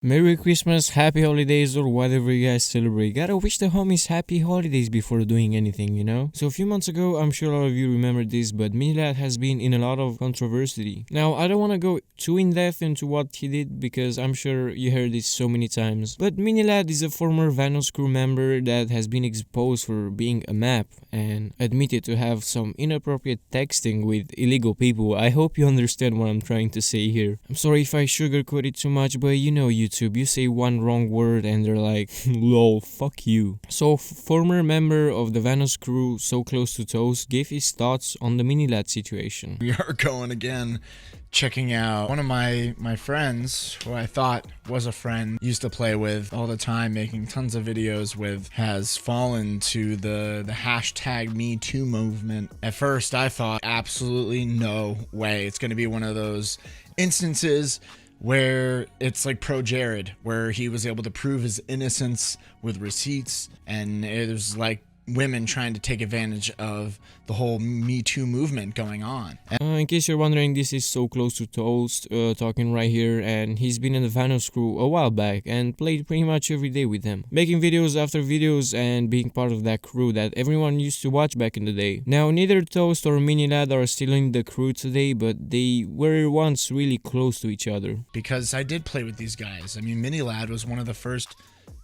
Merry Christmas, Happy Holidays, or whatever you guys celebrate. Gotta wish the homies happy holidays before doing anything, you know? So a few months ago, I'm sure a lot of you remember this, but Minilad has been in a lot of controversy. Now, I don't want to go too in depth into what he did because I'm sure you heard this so many times. But Minilad is a former Vanoss Crew member that has been exposed for being a map and admitted to have some inappropriate texting with illegal people. I hope you understand what I'm trying to say here. I'm sorry if I sugarcoat it too much, but you know YouTube, you say one wrong word and they're like, lol, fuck you. So former member of the Vanoss Crew, SoCloseToToast, gave his thoughts on the Minilad situation. We are going again, checking out one of my friends who I thought was a friend, used to play with all the time, making tons of videos with, has fallen to the hashtag Me Too movement. At first I thought absolutely no way it's going to be one of those instances where it's like pro Jared, where he was able to prove his innocence with receipts, and it was like women trying to take advantage of the whole Me Too movement going on. In case you're wondering, this is SoCloseToToast talking right here, and he's been in the Vanoss Crew a while back and played pretty much every day with them, making videos after videos and being part of that crew that everyone used to watch back in the day. Now, neither Toast or Minilad are still in the crew today, but they were once really close to each other. Because I did play with these guys. I mean, Minilad was one of the first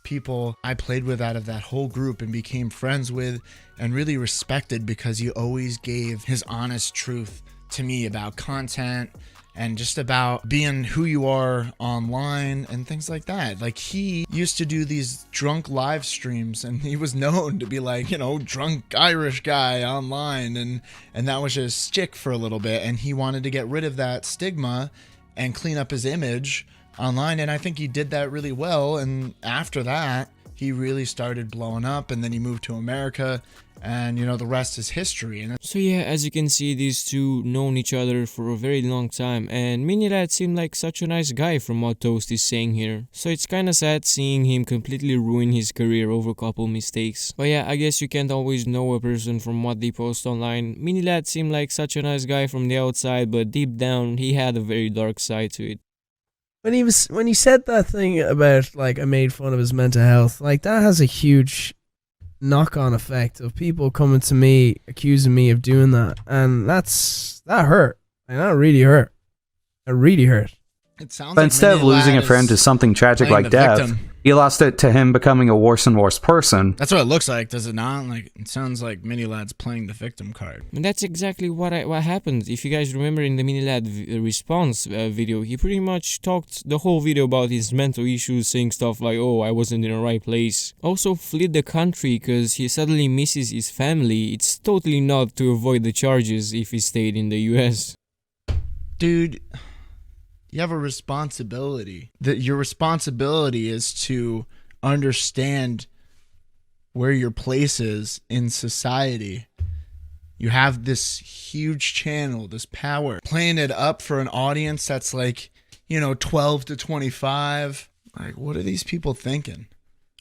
people I played with out of that whole group and became friends with and really respected, because he always gave his honest truth to me about content and just about being who you are online and things like that. Like, he used to do these drunk live streams and he was known to be like, you know, drunk Irish guy online, and that was his shtick for a little bit, and he wanted to get rid of that stigma and clean up his image online, and I think he did that really well. And after that, he really started blowing up, and then he moved to America, and you know, the rest is history. And so yeah, as you can see, these two known each other for a very long time, and Minilad seemed like such a nice guy from what Toast is saying here. So it's kinda sad seeing him completely ruin his career over a couple mistakes. But yeah, I guess you can't always know a person from what they post online. Minilad seemed like such a nice guy from the outside, but deep down, he had a very dark side to it. When he said that thing about, like, I made fun of his mental health, like, that has a huge knock-on effect of people coming to me accusing me of doing that, and that hurt, and that really hurt. It really hurt. it sounds But like instead of losing a friend to something tragic like death, he lost it to him becoming a worse and worse person. That's what it looks like, does it not? Like, it sounds like Minilad's playing the victim card. And that's exactly what happened. If you guys remember in the Minilad response video, he pretty much talked the whole video about his mental issues, saying stuff like, oh, I wasn't in the right place. Also fled the country because he suddenly misses his family. It's totally not to avoid the charges if he stayed in the US. Dude, you have a responsibility. Your responsibility is to understand where your place is in society. You have this huge channel, this power, playing it up for an audience that's like, you know, 12 to 25. Like, what are these people thinking?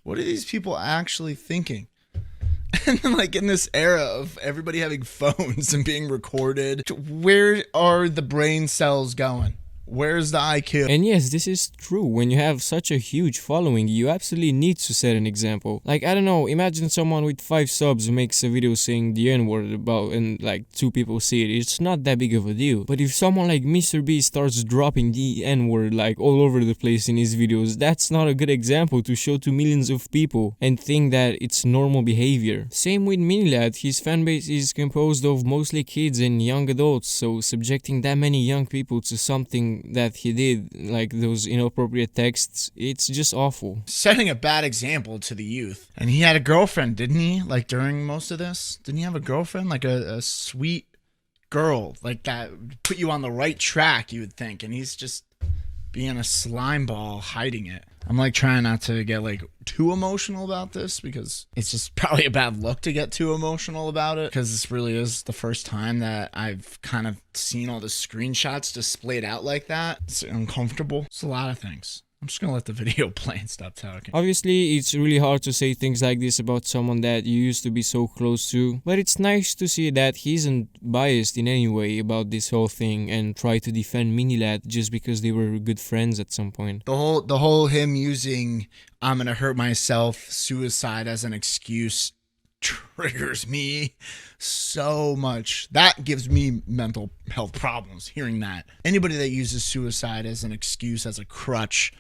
What are these people actually thinking? And then, like, in this era of everybody having phones and being recorded, where are the brain cells going? Where's the IQ? And yes, this is true. When you have such a huge following, you absolutely need to set an example. Like, I don't know, imagine someone with 5 subs makes a video saying the N-word about, and like 2 people see it. It's not that big of a deal. But if someone like Mr. B starts dropping the N-word like all over the place in his videos, that's not a good example to show to millions of people and think that it's normal behavior. Same with Minilad. His fanbase is composed of mostly kids and young adults, so subjecting that many young people to something that he did, like those inappropriate texts, it's just awful. Setting a bad example to the youth. And he had a girlfriend, didn't he? Like, during most of this? Didn't he have a girlfriend? Like a sweet girl, like that put you on the right track, you would think. And he's just being a slime ball, hiding it. I'm like trying not to get like too emotional about this, because it's just probably a bad look to get too emotional about it, because this really is the first time that I've kind of seen all the screenshots displayed out like that. It's uncomfortable. It's a lot of things. I'm just gonna let the video play and stop talking. Obviously, it's really hard to say things like this about someone that you used to be so close to, but it's nice to see that he isn't biased in any way about this whole thing and try to defend Minilad just because they were good friends at some point. The whole him using "I'm gonna hurt myself," suicide as an excuse triggers me so much. That gives me mental health problems hearing that. Anybody that uses suicide as an excuse, as a crutch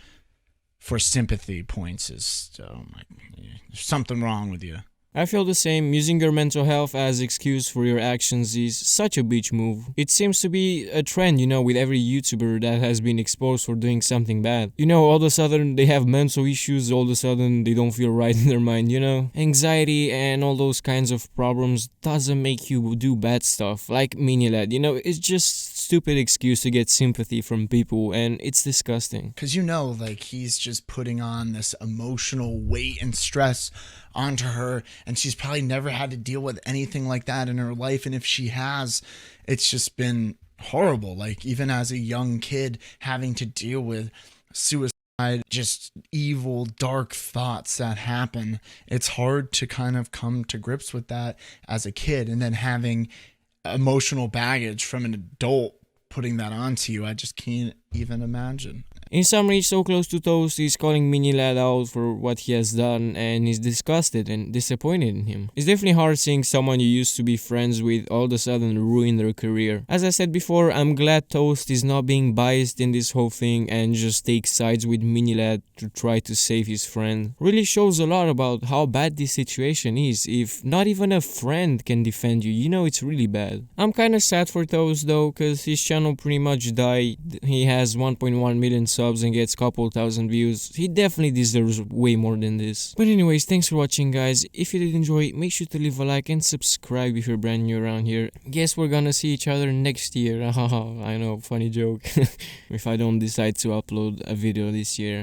for sympathy points is there's something wrong with you. I feel the same. Using your mental health as excuse for your actions is such a bitch move. It seems to be a trend, with every YouTuber that has been exposed for doing something bad. All of a sudden they have mental issues, all of a sudden they don't feel right in their mind, Anxiety and all those kinds of problems doesn't make you do bad stuff, like Minilad, it's just stupid excuse to get sympathy from people, and it's disgusting. Because he's just putting on this emotional weight and stress onto her, and she's probably never had to deal with anything like that in her life, and if she has, it's just been horrible. Like, even as a young kid, having to deal with suicide, just evil, dark thoughts that happen, it's hard to kind of come to grips with that as a kid, and then having emotional baggage from an adult putting that onto you, I just can't even imagine. In summary, SoCloseToToast is calling Minilad out for what he has done and is disgusted and disappointed in him. It's definitely hard seeing someone you used to be friends with all of a sudden ruin their career. As I said before, I'm glad Toast is not being biased in this whole thing and just takes sides with Minilad to try to save his friend. Really shows a lot about how bad this situation is. If not even a friend can defend you, it's really bad. I'm kinda sad for Toast though, cause his channel pretty much died. He has 1.1 million subs and gets couple thousand views. He definitely deserves way more than this. But anyways, thanks for watching, guys. If you did enjoy, make sure to leave a like and subscribe if you're brand new around here. Guess we're gonna see each other next year. I know, funny joke. If I don't decide to upload a video this year.